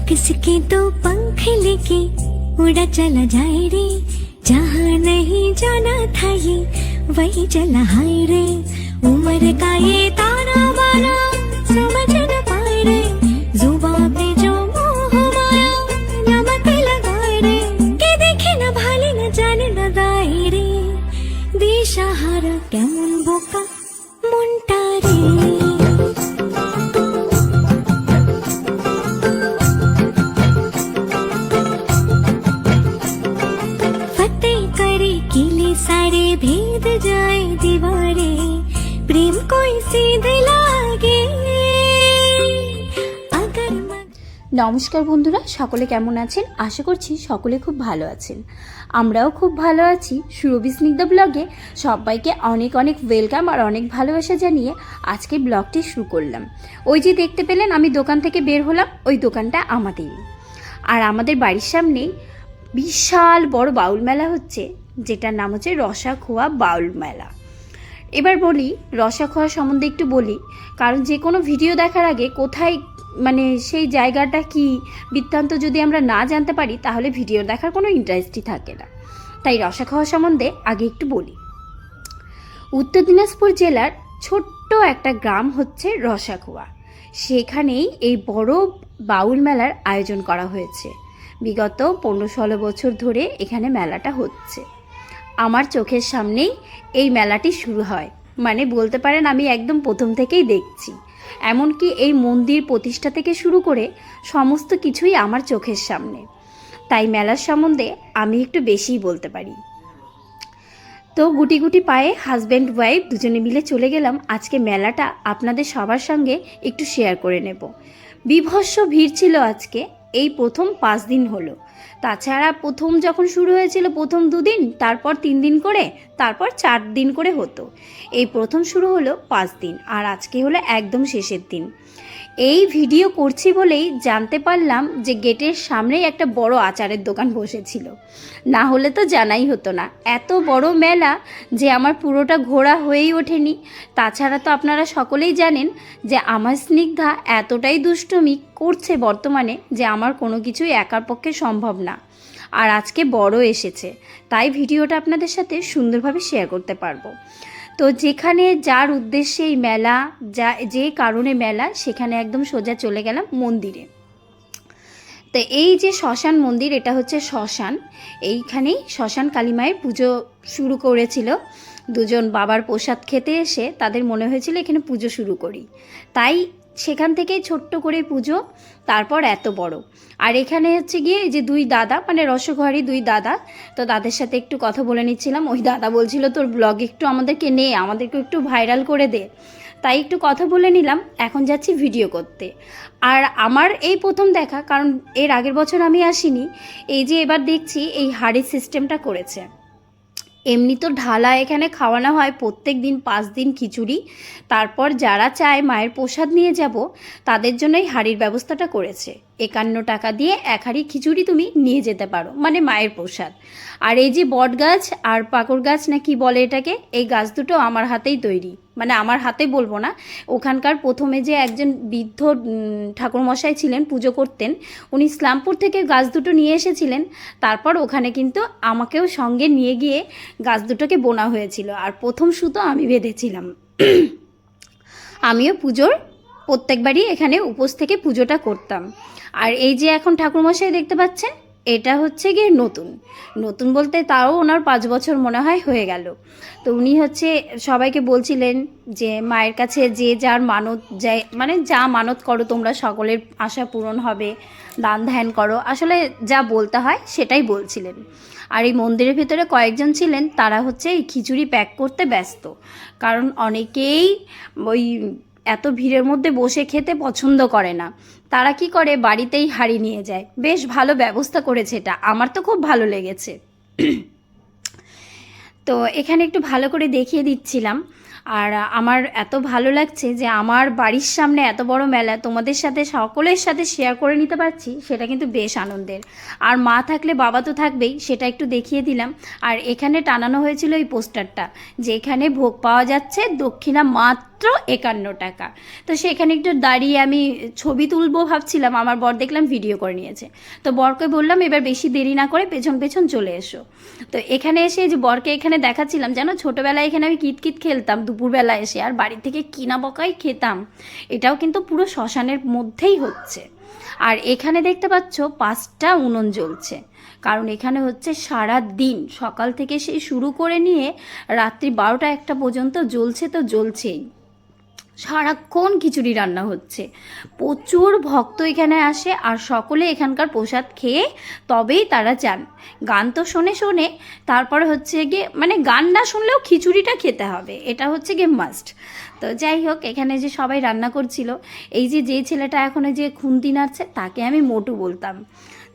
किसके दो पंख लेके उड़ा चला जाए रे, जहाँ नहीं जाना था ये वही चला हाय रे। उम्र का ये ताना बाना समझ न पाए रे, जुबां पे जो मोह माया नमक लगाए रे। के देखे न भाले न जाने न दाए रे, दिशाहारा केमन बोका মনটা রে। सारे भेद जाए दीवारे, प्रेम कोई सीधे लागे अगर। নমস্কার বন্ধুরা, সকলে কেমন আছেন? আশা করছি সকলে খুব ভালো আছেন। আমরাও খুব ভালো আছি। সুরভি স্নিগ্ধা ব্লগে সবাইকে অনেক অনেক ওয়েলকাম আর অনেক ভালোবাসা জানিয়ে আজকে ব্লগটি শুরু করলাম। ওই যে দেখতে পেলেন আমি দোকান থেকে বের হলাম, ওই দোকানটা আমাদেরই। আর আমাদের বাড়ির সামনেই বিশাল বড় বাউল মেলা হচ্ছে, যেটার নাম হচ্ছে রসাখোয়া বাউল মেলা। এবার বলি রসাখোয়া সম্বন্ধে একটু বলি, কারণ যে কোনো ভিডিও দেখার আগে কোথায় মানে সেই জায়গাটা কি বৃত্তান্ত যদি আমরা না জানতে পারি তাহলে ভিডিও দেখার কোনো ইন্টারেস্টই থাকে না। তাই রসাখোয়া সম্বন্ধে আগে একটু বলি। উত্তর দিনাজপুর জেলার ছোট্ট একটা গ্রাম হচ্ছে রসাখোয়া, সেখানেই এই বড় বাউল মেলার আয়োজন করা হয়েছে। বিগত 15-16 বছর ধরে এখানে মেলাটা হচ্ছে। আমার চোখের সামনেই এই মেলাটি শুরু হয়, মানে বলতে পারেন আমি একদম প্রথম থেকেই দেখছি। এমনকি এই মন্দির প্রতিষ্ঠা থেকে শুরু করে সমস্ত কিছুই আমার চোখের সামনে, তাই মেলার সম্বন্ধে আমি একটু বেশিই বলতে পারি। তো গুটি গুটি পায়ে হাজব্যান্ড ওয়াইফ দুজনে মিলে চলে গেলাম আজকে মেলাটা আপনাদের সবার সঙ্গে একটু শেয়ার করে নেব। বীভৎস ভিড় ছিল আজকে, এই প্রথম 5 দিন হলো। তাছাড়া প্রথম যখন শুরু হয়েছিল প্রথম 2 দিন, তারপর 3 দিন করে, তারপর 4 দিন করে হতো। এই প্রথম শুরু হলো 5 দিন, আর আজকে হলো একদম শেষের দিন। এই ভিডিও করছি বলেই জানতে পারলাম যে গেটের সামনেই একটা বড় আচারের দোকান বসেছিল, না হলে তো জানাই হতো না। এত বড় মেলা যে আমার পুরোটা ঘোরা হয়েই ওঠেনি। তাছাড়া তো আপনারা সকলেই জানেন যে আমার স্নিগ্ধা এতটাই দুষ্টুমি করছে বর্তমানে যে আমার কোনো কিছুই একার পক্ষে সম্ভব না। আর আজকে বড় এসেছে, তাই ভিডিওটা আপনাদের সাথে সুন্দরভাবে শেয়ার করতে পারবো। তো যেখানে যার উদ্দেশ্যে এই মেলা, যে কারণে মেলা, সেখানে একদম সোজা চলে গেলাম মন্দিরে। তো এই যে শ্মশান মন্দির, এটা হচ্ছে শ্মশান। এইখানেই শ্মশান কালী মায়ের পুজো শুরু করেছিল। দুজন বাবার প্রসাদ খেতে এসে তাদের মনে হয়েছিল এখানে পুজো শুরু করি, তাই সেখান থেকেই ছোট্ট করে পুজো, তারপর এত বড়। আর এখানে হচ্ছে গিয়ে যে 2 দাদা, মানে রসঘরি 2 দাদা, তো তাদের সাথে একটু কথা বলে নিচ্ছিলাম। ওই দাদা বলছিল তোর ব্লগ একটু আমাদেরকে নে, আমাদেরকে একটু ভাইরাল করে দে, তাই একটু কথা বলে নিলাম। এখন যাচ্ছি ভিডিও করতে। আর আমার এই প্রথম দেখা, কারণ এর আগের বছর আমি আসিনি। এই যে এবার দেখছি এই হাড়ির সিস্টেমটা করেছে। এমনি তো ঢালা এখানে খাওয়ানো হয় প্রত্যেক দিন 5 দিন খিচুড়ি, তারপর যারা চায় মায়ের প্রসাদ নিয়ে যাব তাদের জন্য এই হাঁড়ির ব্যবস্থাটা করেছে। 51 টাকা দিয়ে 1 হাঁড়ি খিচুড়ি তুমি নিয়ে যেতে পারো, মানে মায়ের প্রসাদ। আর এই যে বট গাছ আর পাকড় গাছ না কি বলে এটাকে, এই গাছ দুটো আমার হাতেই তৈরি, মানে আমার হাতে বলবো না, ওখানকার প্রথমে যে একজন বৃদ্ধ ঠাকুরমশাই ছিলেন, পুজো করতেন, উনি ইসলামপুর থেকে গাছ দুটো নিয়ে এসেছিলেন। তারপর ওখানে কিন্তু আমাকেও সঙ্গে নিয়ে গিয়ে গাছ দুটোকে বোনা হয়েছিল, আর প্রথম সুতো আমি বেঁধেছিলাম। আমিও পুজোর প্রত্যেকবারই এখানে উপোস থেকে পুজোটা করতাম। আর এই যে এখন ঠাকুরমশাই দেখতে পাচ্ছেন, এটা হচ্ছে গিয়ে নতুন বলতে তাও ওনার 5 বছর মনে হয় হয়ে গেল। তো উনি হচ্ছে সবাইকে বলছিলেন যে মায়ের কাছে যে যার মানত যায়, মানে যা মানত করো তোমরা সকলের আশা পূরণ হবে, দান ধ্যান করো, আসলে যা বলতে হয় সেটাই বলছিলেন। আর এই মন্দিরের ভিতরে কয়েকজন ছিলেন, তারা হচ্ছে এই খিচুড়ি প্যাক করতে ব্যস্ত, কারণ অনেকেই ওই এত ভিড়ের মধ্যে বসে খেতে পছন্দ করে না। তারা কি করে, বাড়িতেই হাঁড়ি নিয়ে যায়। বেশ ভালো ব্যবস্থা করেছে এটা, আমার তো খুব ভালো লেগেছে। তো এখানে একটু ভালো করে দেখিয়ে দিচ্ছিলাম। আর আমার এত ভালো লাগছে যে আমার বাড়ির সামনে এত বড় মেলা তোমাদের সাথে সকলের সাথে শেয়ার করে নিতে পারছি, সেটা কিন্তু বেশ আনন্দের। আর মা থাকলে বাবা তো থাকবেই, সেটা একটু দেখিয়ে দিলাম। আর এখানে টানানো হয়েছিল এই পোস্টারটা, যে এখানে ভোগ পাওয়া যাচ্ছে দক্ষিণা মাত্র 51 টাকা। তো সেখানে একটু দাঁড়িয়ে আমি ছবি তুলবো ভাবছিলাম, আমার বর দেখলাম ভিডিও করে নিয়েছে। তো বরকে বললাম এবার বেশি দেরি না করে পেছন পেছন চলে এসো। তো এখানে এসে যে বরকে এখানে দেখাচ্ছিলাম, জানো ছোটোবেলায় এখানে আমি কিতকিত খেলতাম দুপুরবেলা এসে, আর বাড়ি থেকে কিনা বকাই খেতাম। এটাও কিন্তু পুরো শ্মশানের মধ্যেই হচ্ছে। আর এখানে দেখতে পাচ্ছ 5টা উনুন জ্বলছে, কারণ এখানে হচ্ছে সারা দিন সকাল থেকে সেই শুরু করে নিয়ে রাত্রি 12টা-1টা পর্যন্ত জ্বলছে, তো জ্বলছেই, সারাক্ষণ খিচুড়ি রান্না হচ্ছে। প্রচুর ভক্ত এখানে আসে, আর সকলে এখানকার প্রসাদ খেয়ে তবেই তারা যান। গান তো শোনে তারপরে হচ্ছে গিয়ে মানে গান না শুনলেও খিচুড়িটা খেতে হবে, এটা হচ্ছে গিয়ে মাস্ট। তো যাই হোক, এখানে যে সবাই রান্না করছিল, এই যে ছেলেটা এখন যে খুন্তি নাড়ছে তাকে আমি মোটু বলতাম।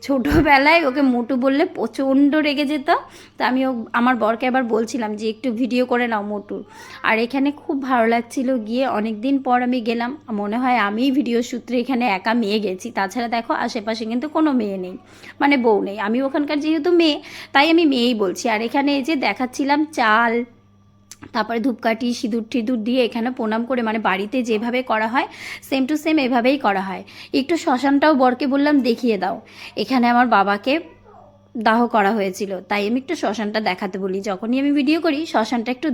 ছোটোবেলায় ওকে মোটু বললে প্রচণ্ড রেগে যেত। তা আমি আমার বরকে আবার বলছিলাম যে একটু ভিডিও করে নাও মোটুর। আর এখানে খুব ভালো লাগছিল গিয়ে, অনেক দিন পর আমি গেলাম। মনে হয় আমি ভিডিও সূত্রে এখানে একা মেয়ে গেছি, তাছাড়া দেখো আশেপাশে কিন্তু কোনো মেয়ে নেই, মানে বউ নেই। আমি ওখানকার যেহেতু মেয়ে, তাই আমি মেয়েই বলছি। আর এখানে এই যে দেখাচ্ছিলাম চাল, তারপরে ধূপকাঠি সিঁদুর টিঁদুর দিয়ে এখানে প্রণাম করে, মানে বাড়িতে যেভাবে করা হয় সেম টু সেম এভাবেই করা হয়। একটু শ্মশানটাও বরকে বললাম দেখিয়ে দাও। এখানে আমার বাবাকে দাহ করা হয়েছিল, তাই আমি একটু শ্মশানটা দেখাতে বলি। যখনই আমি ভিডিও করি শ্মশানটা একটু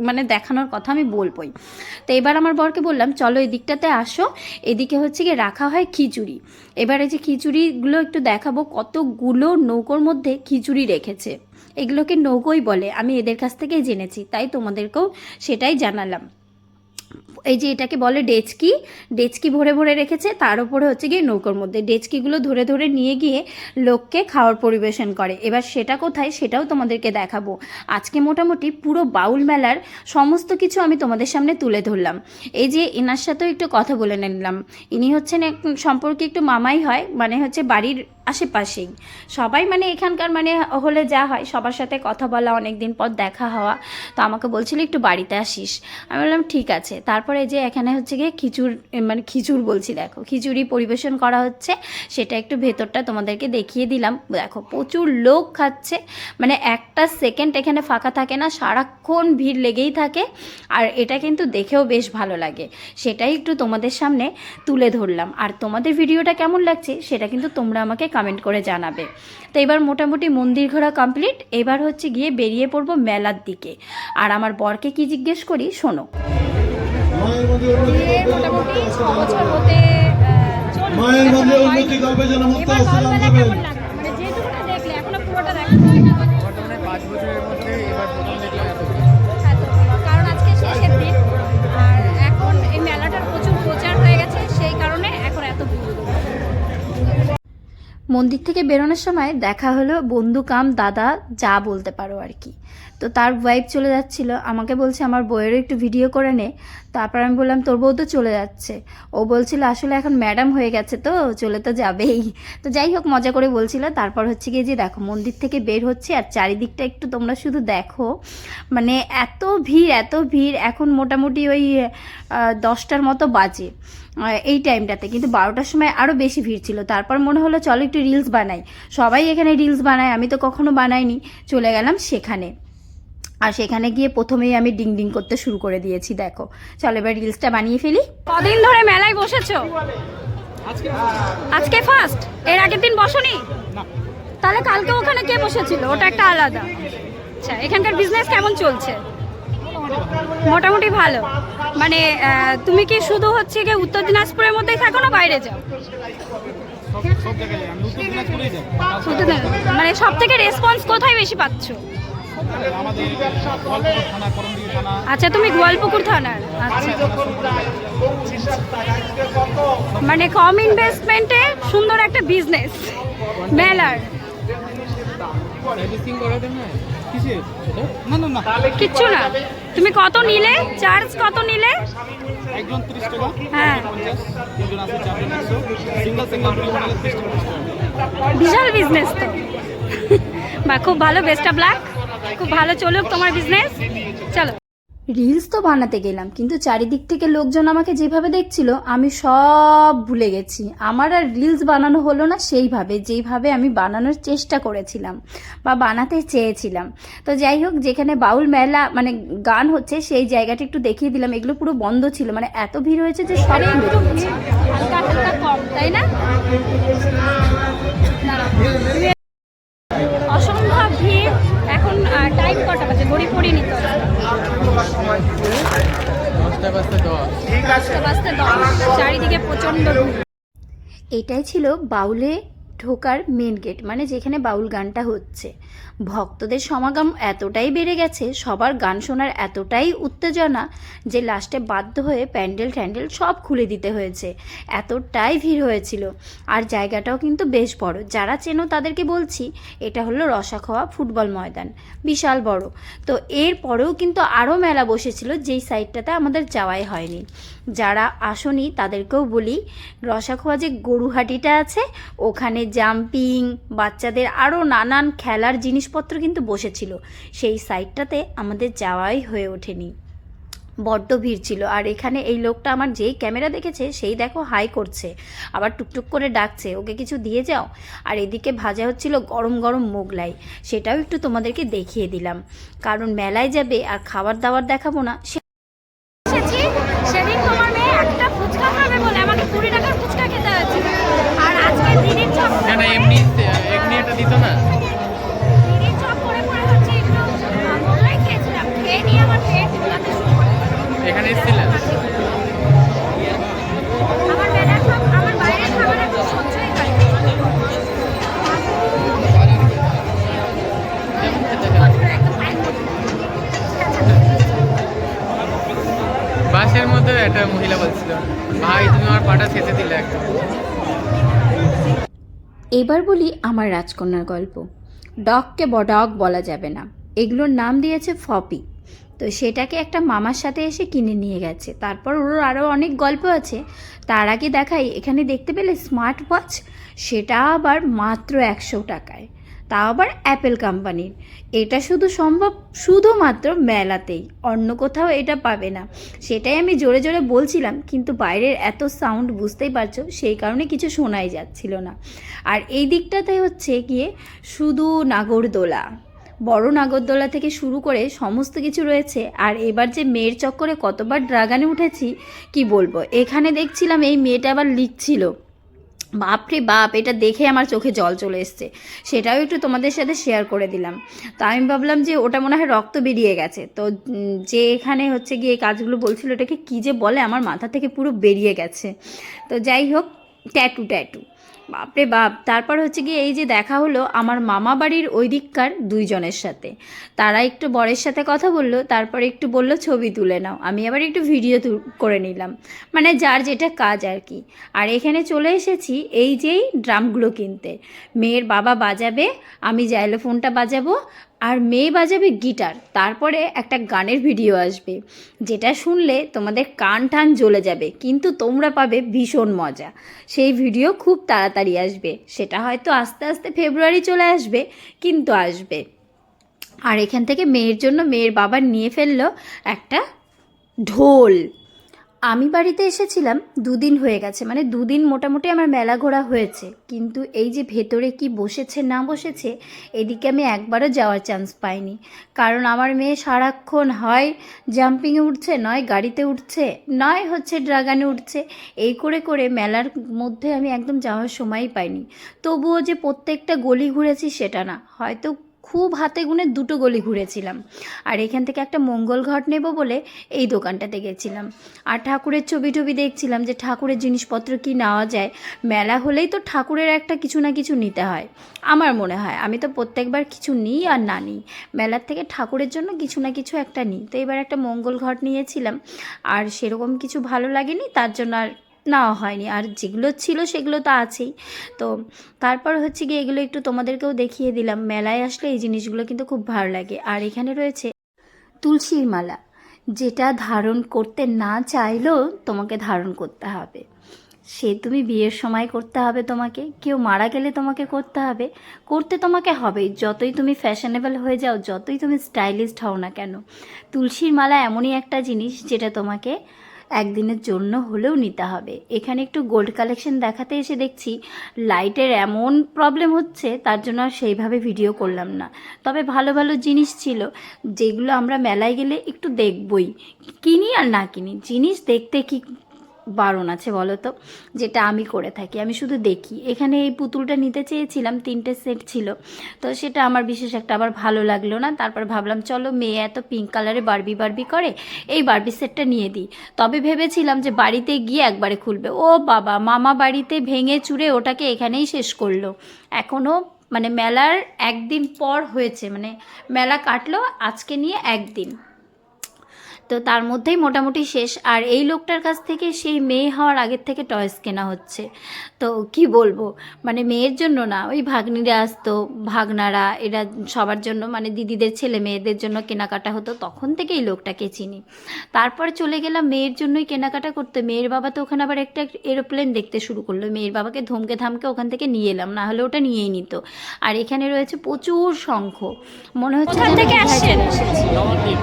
মানে দেখানোর কথা আমি বলবই। তো এবার আমার বরকে বললাম চলো এই দিকটাতে আসো, এদিকে হচ্ছে গিয়ে রাখা হয় খিচুড়ি। এবারে যে খিচুড়িগুলো একটু দেখাবো, কতগুলো নৌকোর মধ্যে খিচুড়ি রেখেছে। এগুলোকে নৌকোই বলে, আমি এদের কাছ থেকেই জেনেছি, তাই তোমাদেরকেও সেটাই জানালাম। এই যে এটাকে বলে ডেচকি, ডেচকি ভরে ভরে রেখেছে, তার উপরে হচ্ছে গিয়ে নৌকোর মধ্যে ডেচকিগুলো ধরে ধরে নিয়ে গিয়ে লোককে খাওয়ার পরিবেশন করে। এবার সেটা কোথায় সেটাও তোমাদেরকে দেখাবো। আজকে মোটামুটি পুরো বাউল মেলার সমস্ত কিছু আমি তোমাদের সামনে তুলে ধরলাম। এই যে এনার সাথেও একটু কথা বলে নিলাম, ইনি হচ্ছেন এক সম্পর্কে একটু মামাই হয়, মানে হচ্ছে বাড়ির আশেপাশেই সবাই, মানে এখানকার মানে হলে যা হয় সবার সাথে কথা বলা, অনেক দিন পর দেখা হওয়া। তো আমাকে বলছিল একটু বাড়িতে আসিস, আমি বললাম ঠিক আছে। তারপরে যে এখানে হচ্ছে গিয়ে খিচুড় বলছি, দেখো খিচুড়ি পরিবেশন করা হচ্ছে, সেটা একটু ভেতরটা তোমাদেরকে দেখিয়ে দিলাম। দেখো প্রচুর লোক খাচ্ছে, মানে একটা সেকেন্ড এখানে ফাঁকা থাকে না, সারাক্ষণ ভিড় লেগেই থাকে। আর এটা কিন্তু দেখেও বেশ ভালো লাগে, সেটাই একটু তোমাদের সামনে তুলে ধরলাম। আর তোমাদের ভিডিওটা কেমন লাগছে সেটা কিন্তু তোমরা আমাকে কমেন্ট করে জানাবে। তো এবার মোটামুটি মন্দির ঘোরা কমপ্লিট, এবার হচ্ছে গিয়ে বেরিয়ে পড়বো মেলার দিকে। আর আমার বরকে কি জিজ্ঞেস করি শোনো। মোটামুটি 6 বছর হতে দেখলে এখনো পুরোটা দেখা কারণ আজকে শেষের দিন, আর এখন এই মেলাটার প্রচুর প্রচার হয়ে গেছে, সেই কারণে এখন এত ভিড়। মন্দির থেকে বেরোনোর সময় দেখা হলো বন্ধু কাম দাদা, যা বলতে পারো আর কি। তো তার ওয়াইফ চলে যাচ্ছিল, আমাকে বলছে আমার বউয়েরও একটু ভিডিও করে নে। তারপর আমি বললাম তোর বউ তো চলে যাচ্ছে। ও বলছিল আসলে এখন ম্যাডাম হয়ে গেছে তো চলে তো যাবেই। তো যাই হোক মজা করে বলছিল। তারপর হচ্ছে গিয়ে যে দেখো মন্দির থেকে বের হচ্ছে, আর চারিদিকটা একটু তোমরা শুধু দেখো, মানে এত ভিড়। এখন মোটামুটি ওই 10টার মতো বাজে এই টাইমটাতে, কিন্তু 12টার সময় আরও বেশি ভিড় ছিল। তারপর মনে হলো চলো একটু রিলস বানাই, সবাই এখানে রিলস বানায়, আমি তো কখনো বানাইনি। চলে গেলাম সেখানে, আর সেখানে গিয়ে প্রথমেই আমি ডিং ডিং করতে শুরু করে দিয়েছি। দেখো চলো এবার রিলসটা বানিয়ে ফেলি। কদিন ধরে মেলায় বসেছো? আজকে ফার্স্ট? এর আগের দিন বসোনি? তাহলে কালকে ওখানে কে বসেছিল? ওটা একটা আলাদা। আচ্ছা, এখানকার বিজনেস কেমন চলছে? মোটামুটি ভালো। মানে তুমি কি শুধু হচ্ছে গিয়ে উত্তর দিনাজপুরের মধ্যেই থাকো না বাইরে যাও? মানে সব থেকে রেসপন্স কোথায় বেশি পাচ্ছ? আচ্ছা, তুমি গোয়ালপুকুর থানার। আচ্ছা, মানে কম ইনভেস্টমেন্টে সুন্দর একটা বিজনেস মেলার। কিচ্ছু না। তুমি কত নিলে? চার্জ কত নিলে? একজন 30 টাকা। হ্যাঁ, 50 দুজন আছে 4 জন 100 সিঙ্গেল নিলে 30 টাকা। বিশাল বিজনেস তো। বা খুব ভালো, বেস্ট অফ লাক, খুব ভালো চলুক তোমার বিজনেস। চলো রিলস তো বানাতে গেলাম, কিন্তু চারিদিক থেকে লোকজন আমাকে যেভাবে দেখছিল আমি সব ভুলে গেছি। আমার আর রিলস বানানো হলো না সেইভাবে যেইভাবে আমি বানানোর চেষ্টা করেছিলাম বা বানাতে চেয়েছিলাম। তো যাই হোক, যেখানে বাউল মেলা মানে গান হচ্ছে সেই জায়গাটা একটু দেখিয়ে দিলাম। এগুলো পুরো বন্ধ ছিল, মানে এত ভিড় হয়েছে যে সবাই হালকা হালকা কম, তাই না? অসম্ভব ভিড়। এখন টাইম কটা বাজে? ঘড়ি পড়িনি তো। 10:10 চারিদিকে প্রচণ্ড ভিড়। এটাই ছিল বাউলে ঢোকার মেন গেট, মানে যেখানে বাউল গানটা হচ্ছে। ভক্তদের সমাগম এতটাই বেড়ে গেছে, সবার গান শোনার এতটাই উত্তেজনা যে লাস্টে বাধ্য হয়ে প্যান্ডেল ট্যান্ডেল সব খুলে দিতে হয়েছে, এতটাই ভিড় হয়েছিল। আর জায়গাটাও কিন্তু বেশ বড়। যারা চেনো তাদেরকে বলছি, এটা হলো রসাখোয়া ফুটবল ময়দান, বিশাল বড়। তো এর পরেও কিন্তু আরও মেলা বসেছিল, যেই সাইডটাতে আমাদের যাওয়াই হয়নি। যারা আসনি তাদেরকেও বলি, রসাখোয়া যে গরুহাটিটা আছে ওখানে জাম্পিং, বাচ্চাদের আরও নানান খেলার জিনিসপত্র কিন্তু বসেছিল। সেই সাইডটাতে আমাদের যাওয়াই হয়ে ওঠেনি, বড্ড ভিড় ছিল। আর এখানে এই লোকটা আমার যেই ক্যামেরা দেখেছে সেই দেখো হাই করছে, আবার টুকটুক করে ডাকছে ওকে কিছু দিয়ে যাও। আর এদিকে ভাজা হচ্ছিল গরম গরম মোগলাই, সেটাও একটু তোমাদেরকে দেখিয়ে দিলাম, কারণ মেলায় যাবে আর খাবার দাবার দেখাবো না। সেদিন তোমার মেয়ে একটা ফুচকা খাবে বলে আমাকে 20 টাকার ফুচকা খেতে হয়েছে। আর আজকে দিদির চপ না এমনি এটা দিত না। দিদির চপ করে পরে হচ্ছে একটু মোগলাই খেয়েছিলাম, খেয়ে নিয়ে আমার পেট ফুলাতে শুরু করে। এখানে এসেছিলেন? আমার মেলার সব আমার বাইরের খাবার একটু সহ্যই হয় না। বাসের মধ্যে একটা মহিলা বলছিল, ভাই তুমি আমার পাটা খেতে দিলে একদম। এবার বলি আমার রাজকন্যার গল্প। ডগকে বডগ বলা যাবে না, এগুলোর নাম দিয়েছে ফপি। তো সেটাকে একটা মামার সাথে এসে কিনে নিয়ে গেছে। তারপর ওর আরও অনেক গল্প আছে, তার আগে দেখাই। এখানে দেখতে পেলে স্মার্ট ওয়াচ, সেটা আবার মাত্র 100 টাকায়, তাও আবার অ্যাপেল কোম্পানির। এটা শুধু সম্ভব শুধুমাত্র মেলাতেই, অন্য কোথাও এটা পাবে না। সেটাই আমি জোরে জোরে বলছিলাম, কিন্তু বাইরের এত সাউন্ড বুঝতেই পারছো, সেই কারণে কিছু শোনাই যাচ্ছিল না। আর এই দিকটাতে হচ্ছে গিয়ে শুধু নাগরদোলা, বড় নাগরদোলা থেকে শুরু করে সমস্ত কিছু রয়েছে। আর এবার যে মেয়ের চক্করে কতবার ড্রাগানে উঠেছি কি বলবো। এখানে দেখছিলাম এই মেয়েটা আবার লিখছিল, বাপরে বাপ, এটা দেখে আমার চোখে জল চলে এসছে। সেটাও একটু তোমাদের সাথে শেয়ার করে দিলাম। তো আমি ভাবলাম যে ওটা মনে হয় রক্ত বেরিয়ে গেছে। তো যে এখানে হচ্ছে গিয়ে এই কাজগুলো বলছিল, এটাকে কী যে বলে আমার মাথা থেকে পুরো বেরিয়ে গেছে। তো যাই হোক, ট্যাটু ট্যাটু, বাপরে বাপ। তারপর হচ্ছে গিয়ে এই যে দেখা হলো আমার মামা বাড়ির ওই দিককার 2 জনের সাথে। তারা একটু বরের সাথে কথা বললো, তারপরে একটু বললো ছবি তুলে নাও। আমি আবার একটু ভিডিও করে নিলাম, মানে যার যেটা কাজ আর কি। আর এখানে চলে এসেছি এই যেই ড্রামগুলো কিনতে। মেয়ের বাবা বাজাবে, আমি জাইলোফোনটা বাজাবো, আর মেয়ে বাজাবে গিটার। তারপরে একটা গানের ভিডিও আসবে, যেটা শুনলে তোমাদের কান টান জ্বলে যাবে, কিন্তু তোমরা পাবে ভীষণ মজা। সেই ভিডিও খুব তাড়াতাড়ি আসবে, সেটা হয়তো আস্তে আস্তে ফেব্রুয়ারি চলে আসবে, কিন্তু আসবে। আর এখান থেকে মেয়ের জন্য মেয়ের বাবা নিয়ে ফেললো একটা ঢোল। আমি বাড়িতে এসেছিলাম 2 দিন হয়ে গেছে, মানে 2 দিন মোটামুটি আমার মেলা ঘোরা হয়েছে, কিন্তু এই যে ভেতরে কি বসেছে না বসেছে এদিকে আমি একবারও যাওয়ার চান্স পাইনি। কারণ আমার মেয়ে সারাক্ষণ হয় জাম্পিংয়ে উঠছে, নয় গাড়িতে উঠছে, নয় হচ্ছে ড্রাগানে উঠছে। এই করে করে মেলার মধ্যে আমি একদম যাওয়ার সময়ই পাইনি। তবুও যে প্রত্যেকটা গলি ঘুরেছি সেটা না, হয়তো খুব হাতে গুনে 2টো গলি ঘুরেছিলাম। আর এখান থেকে একটা মঙ্গল ঘট নেব বলে এই দোকানটাতে গেছিলাম। আর ঠাকুরের ছবি টবি দেখছিলাম যে ঠাকুরের জিনিসপত্র কি নেওয়া যায়। মেলা হলেই তো ঠাকুরের একটা কিছু না কিছু নিতে হয় আমার মনে হয়। আমি তো প্রত্যেকবার কিছু নিই আর না নিই, মেলার থেকে ঠাকুরের জন্য কিছু না কিছু একটা নিই। তো এবার একটা মঙ্গল ঘট নিয়েছিলাম, আর সেরকম কিছু ভালো লাগেনি, তার জন্য আর নেওয়া হয়নি। আর যেগুলো ছিল সেগুলো তো আছেই। তো তারপর হচ্ছে গিয়ে এগুলো একটু তোমাদেরকেও দেখিয়ে দিলাম। মেলায় আসলে এই জিনিসগুলো কিন্তু খুব ভালো লাগে। আর এখানে রয়েছে তুলসীর মালা, যেটা ধারণ করতে না চাইলেও তোমাকে ধারণ করতে হবে। সে তুমি বিয়ের সময় করতে হবে, তোমাকে কেউ মারা গেলে তোমাকে করতে হবে, করতে তোমাকে হবেই, যতই তুমি ফ্যাশনেবল হয়ে যাও, যতই তুমি স্টাইলিশড হও না কেন। তুলসীর মালা এমনই একটা জিনিস যেটা তোমাকে একদিনের জন্য হলেও নিতে হবে। এখানে একটু গোল্ড কালেকশন দেখাতে এসে দেখছি লাইটের এমন প্রবলেম হচ্ছে, তার জন্য আর সেইভাবে ভিডিও করলাম না। তবে ভালো ভালো জিনিস ছিল যেগুলো আমরা মেলায় গেলে একটু দেখবই, কিনি আর না কিনি, জিনিস দেখতে কি বারণ আছে বলো তো? যেটা আমি করে থাকি, আমি শুধু দেখি। এখানে এই পুতুলটা নিতে চেয়েছিলাম, 3টে সেট ছিল, তো সেটা আমার বিশেষ একটা আবার ভালো লাগলো না। তারপর ভাবলাম চলো, মেয়ে এত পিঙ্ক কালারে বারবি বারবি করে, এই বারবি সেটটা নিয়ে দিই। তবে ভেবেছিলাম যে বাড়িতে গিয়ে একবারে খুলবে, ও বাবা, মামা বাড়িতে ভেঙে চুরে ওটাকে এখানেই শেষ করলো। এখনও মানে মেলার একদিন পর হয়েছে, মানে মেলা কাটলো আজকে নিয়ে একদিন, তো তার মধ্যেই মোটামুটি শেষ। আর এই লোকটার কাছ থেকে সেই মেয়ে হওয়ার আগের থেকে টয়েস কেনা হচ্ছে। তো কি বলবো, মানে মেয়ের জন্য না, ওই ভাগ্নিরা আসতো, ভাগনারা, এরা সবার জন্য, মানে দিদিদের ছেলে মেয়েদের জন্য কেনাকাটা হতো, তখন থেকে এই লোকটাকে চিনি। তারপর চলে গেলাম মেয়ের জন্যই কেনাকাটা করতে। মেয়ের বাবা তো ওখানে আবার একটা এরোপ্লেন দেখতে শুরু করলো, মেয়ের বাবাকে ধমকে ধামকে ওখান থেকে নিয়ে এলাম, না হলে ওটা নিয়েই নিত। আর এখানে রয়েছে প্রচুর শঙ্খ, মনে হচ্ছে কোথা থেকে আসছেন? নবদ্বীপ।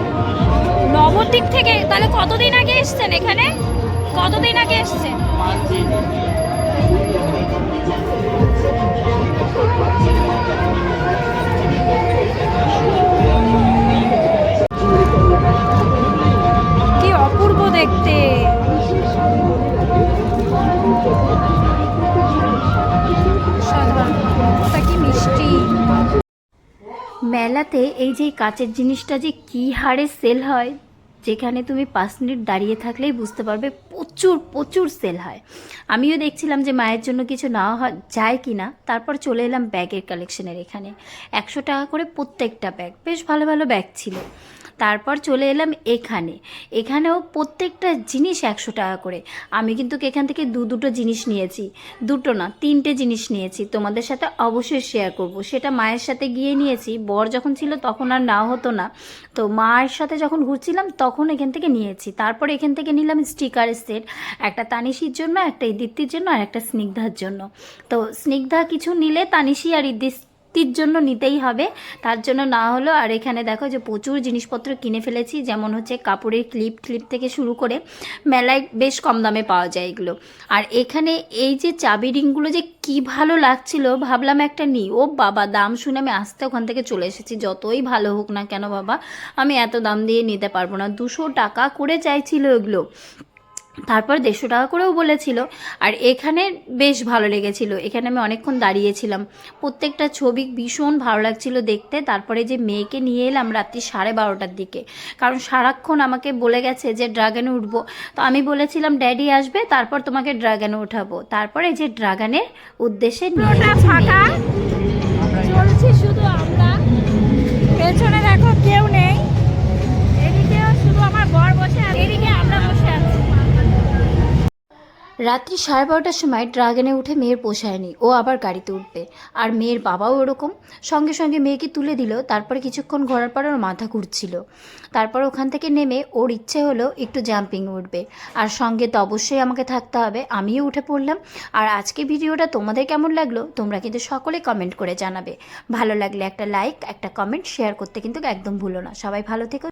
নবদ্বীপ থেকে? তাহলে কতদিন আগে এসেছেন এখানে? কতদিন আগে এসেছেন? 5 দিন। কি অপূর্ব দেখতে! অসাধারণ, ওটা কি মিষ্টি! মেলাতে এই যে কাচের জিনিসটা যে কী হারে সেল হয়, যেখানে তুমি 5 মিনিট দাঁড়িয়ে থাকলেই বুঝতে পারবে, প্রচুর প্রচুর সেল হয়। আমিও দেখছিলাম যে মায়ের জন্য কিছু নেওয়া যায় কি না। তারপর চলে এলাম ব্যাগের কালেকশনের এখানে, 100 টাকা করে প্রত্যেকটা ব্যাগ, বেশ ভালো ভালো ব্যাগ ছিল। তারপর চলে এলাম এখানেও প্রত্যেকটা জিনিস 100 টাকা করে। আমি কিন্তু এখান থেকে দুটো জিনিস নিয়েছি, দুটো না 3টে জিনিস নিয়েছি, তোমাদের সাথে অবশ্যই শেয়ার করব। সেটা মায়ের সাথে গিয়ে নিয়েছি, বর যখন ছিল তখন আর নেওয়া হতো না, তো মায়ের সাথে যখন ঘুরছিলাম তখন এখান থেকে নিয়েছি। তারপর এখান থেকে নিলাম স্টিকারের সেট, একটা তানিশির জন্য, একটা ইদিত্তির জন্য, আর একটা স্নিগ্ধার জন্য। তো স্নিগ্ধা কিছু নিলে তানিশি আর ইদিত্তির জন্য নিতেই হবে, তার জন্য না হলো। আর এখানে দেখো যে প্রচুর জিনিসপত্র কিনে ফেলেছি, যেমন হচ্ছে কাপড়ের ক্লিপ থেকে শুরু করে, মেলায় বেশ কম দামে পাওয়া যায় এগুলো। আর এখানে এই যে চাবি রিংগুলো যে কি ভালো লাগছিল, ভাবলাম একটা নিই। ও বাবা, দাম শুনে আমি আস্তে ওখান থেকে চলে এসেছি। যতই ভালো হোক না কেন বাবা, আমি এত দাম দিয়ে নিতে পারবো না। 200 টাকা করে চাইছিল এগুলো, তারপর 150 টাকা করেও বলেছিল। আর এখানে বেশ ভালো লেগেছিল, এখানে আমি অনেকক্ষণ দাঁড়িয়েছিলাম, প্রত্যেকটা ছবি ভীষণ ভালো লাগছিল দেখতে। তারপরে যে মেয়েকে নিয়ে এলাম রাত্রি 12:30টার দিকে, কারণ সারাক্ষণ আমাকে বলে গেছে যে ড্রাগনে উঠবো, তো আমি বলেছিলাম ড্যাডি আসবে তারপর তোমাকে ড্রাগনে উঠাবো। তারপরে যে ড্রাগনের উদ্দেশ্যে পুরোটা ফাঁকা, চলছি শুধু আমরা। পেছনে দেখো কেউ নেই, এদিকেও শুধু আমার বর বসে আছে, এদিকে আমরা বসে আছি। রাত্রি 12:30টার সময় ড্রাগনে উঠে মেয়ের পোষায়নি, ও আবার গাড়িতে উঠবে। আর মেয়ের বাবাও ওরকম, সঙ্গে সঙ্গে মেয়েকে তুলে দিল। তারপরে কিছুক্ষণ ঘোরার পর ওর মাথা ঘুরছিল। তারপর ওখান থেকে নেমে ওর ইচ্ছে হলো একটু জাম্পিং উঠবে, আর সঙ্গে তো অবশ্যই আমাকে থাকতে হবে, আমিও উঠে পড়লাম। আর আজকে ভিডিওটা তোমাদের কেমন লাগলো তোমরা কিন্তু সকলে কমেন্ট করে জানাবে। ভালো লাগলে একটা লাইক, একটা কমেন্ট, শেয়ার করতে কিন্তু একদম ভুলো না। সবাই ভালো থেকো।